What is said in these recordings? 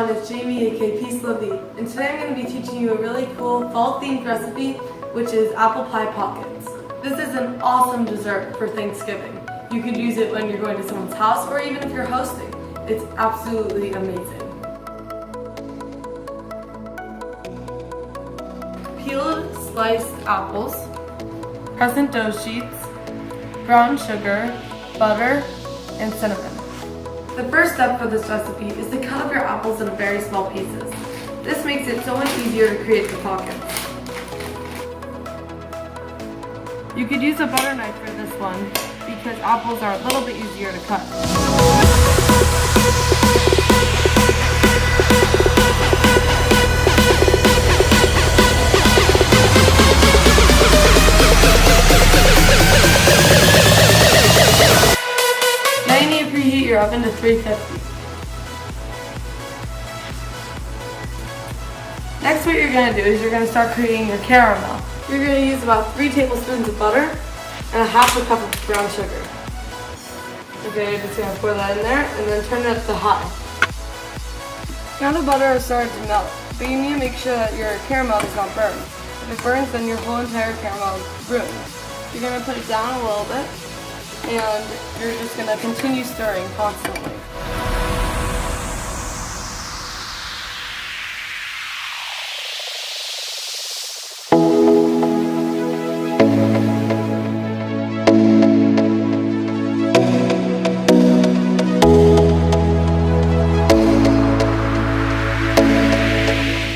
everyone, it's Jamie aka Peace Lovely, and today I'm going to be teaching you a really cool fall-themed recipe, which is apple pie pockets. This is an awesome dessert for Thanksgiving. You could use it when you're going to someone's house or even if you're hosting. It's absolutely amazing. Peeled sliced apples, crescent dough sheets, brown sugar, butter, and cinnamon. The first step for this recipe is to cut up your apples into very small pieces. This makes it so much easier to create the pockets. You could use a butter knife for this one because apples are a little bit easier to cut. Now you need to preheat your oven to 350. Next, what you're going to do is you're going to start creating your caramel. You're going to use about 3 tablespoons of butter and a half a cup of brown sugar. Okay, you're just going to pour that in there and then turn it up to high. Now the butter is starting to melt, but you need to make sure that your caramel does not burn. If it burns, then your whole entire caramel is ruined. You're going to put it down a little bit and you're just going to continue stirring constantly.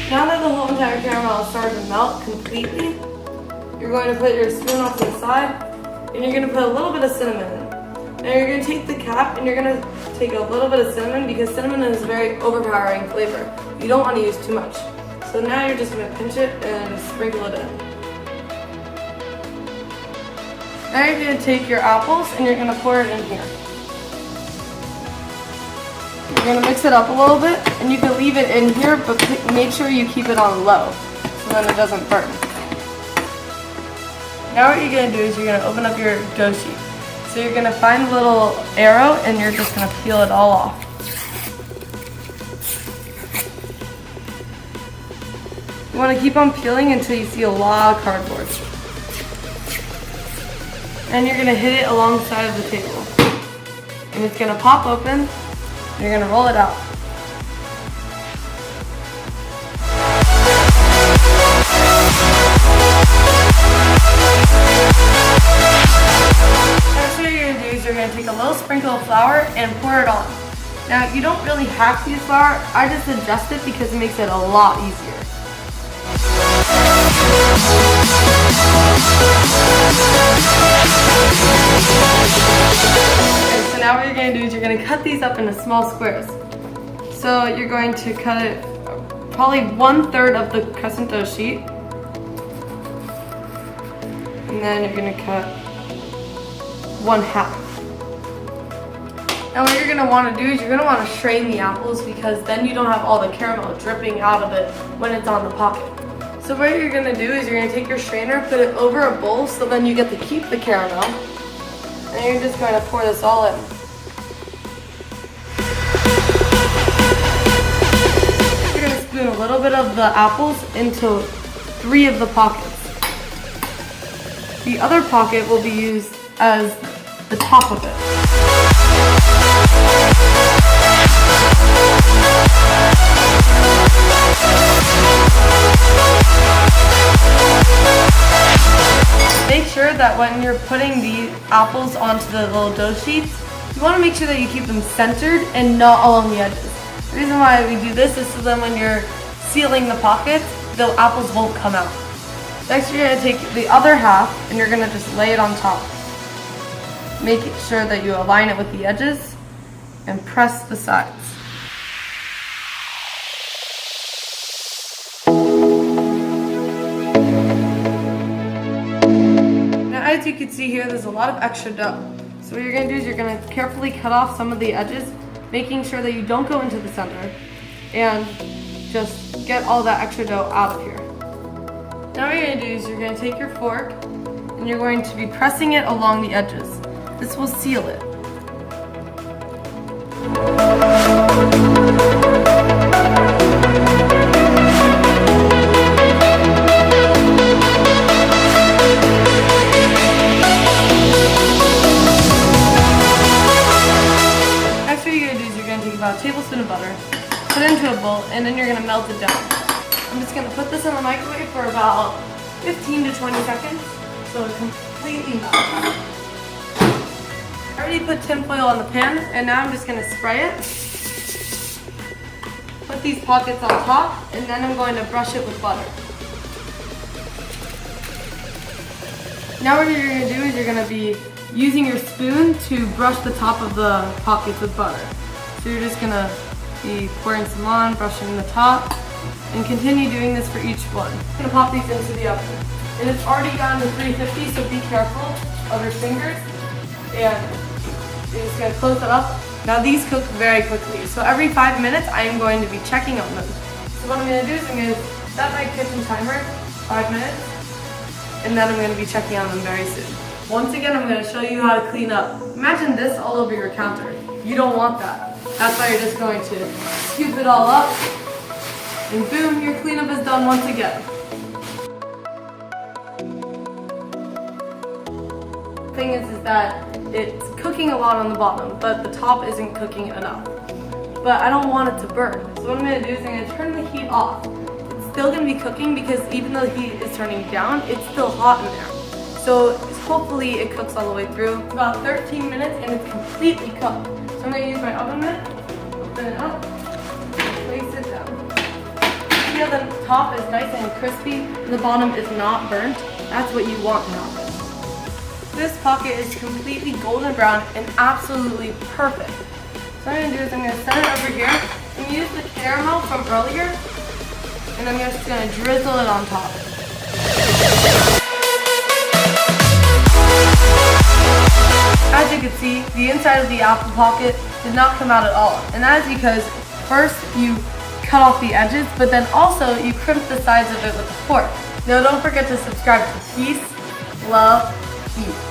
Now that the whole entire caramel is starting to melt completely, you're going to put your spoon off to the side and you're going to put a little bit of cinnamon in. Now you're going to take the cap and you're going to take a little bit of cinnamon because cinnamon is a very overpowering flavor. You don't want to use too much. So now you're just going to pinch it and sprinkle it in. Now you're going to take your apples and you're going to pour it in here. You're going to mix it up a little bit and you can leave it in here, but make sure you keep it on low so then it doesn't burn. Now what you're going to do is you're going to open up your dough sheet. So you're going to find the little arrow and you're just going to peel it all off. You want to keep on peeling until you see a lot of cardboard. And you're going to hit it alongside of the table. And it's going to pop open and you're going to roll it out. You're going to take a little sprinkle of flour and pour it on. Now you don't really have to use flour, I just adjust it because it makes it a lot easier. Okay, so now what you're going to do is you're going to cut these up into small squares. So you're going to cut it probably 1/3 of the crescent dough sheet. And then you're going to cut 1/2. Now what you're going to want to do is you're going to want to strain the apples because then you don't have all the caramel dripping out of it when it's on the pocket. So what you're going to do is you're going to take your strainer, put it over a bowl so then you get to keep the caramel. And you're just going to pour this all in. You're going to spoon a little bit of the apples into 3 of the pockets. The other pocket will be used as the top of it. Make sure that when you're putting the apples onto the little dough sheets, you want to make sure that you keep them centered and not along the edges. The reason why we do this is so that when you're sealing the pockets, the apples won't come out. Next, you're going to take the other half and you're going to just lay it on top. Make sure that you align it with the edges and press the sides. Now as you can see here, there's a lot of extra dough. So what you're going to do is you're going to carefully cut off some of the edges, making sure that you don't go into the center, and just get all that extra dough out of here. Now what you're going to do is you're going to take your fork and you're going to be pressing it along the edges. This will seal it. tablespoon of butter, put it into a bowl, and then you're gonna melt it down. I'm just gonna put this in the microwave for about 15 to 20 seconds so it completely melts. I already put tin foil on the pan, and now I'm just gonna spray it. Put these pockets on top, and then I'm going to brush it with butter. Now what you're gonna do is you're gonna be using your spoon to brush the top of the pockets with butter. So you're just gonna be pouring some on, brushing the top, and continue doing this for each one. I'm gonna pop these into the oven. And it's already gotten to 350, so be careful of your fingers. And you're just gonna close it up. Now these cook very quickly, so every 5 minutes I am going to be checking on them. So what I'm gonna do is I'm gonna set my kitchen timer, 5 minutes, and then I'm gonna be checking on them very soon. Once again, I'm gonna show you how to clean up. Imagine this all over your counter. You don't want that. That's why you're just going to scoop it all up, and boom, your cleanup is done once again. The thing is that it's cooking a lot on the bottom, but the top isn't cooking enough. But I don't want it to burn. So what I'm gonna do is I'm gonna turn the heat off. It's still gonna be cooking because even though the heat is turning down, it's still hot in there. So hopefully it cooks all the way through. About 13 minutes and it's completely cooked. So I'm gonna use my oven mitt, open it up, place it down. See how the top is nice and crispy and the bottom is not burnt? That's what you want to happen. This pocket is completely golden brown and absolutely perfect. So what I'm going to do is I'm going to set it over here and use the caramel from earlier, and I'm just going to drizzle it on top. As you can see, the inside of the apple pocket did not come out at all, and that is because first you cut off the edges, but then also you crimped the sides of it with a fork. Now don't forget to subscribe to Peace, Love, Heat.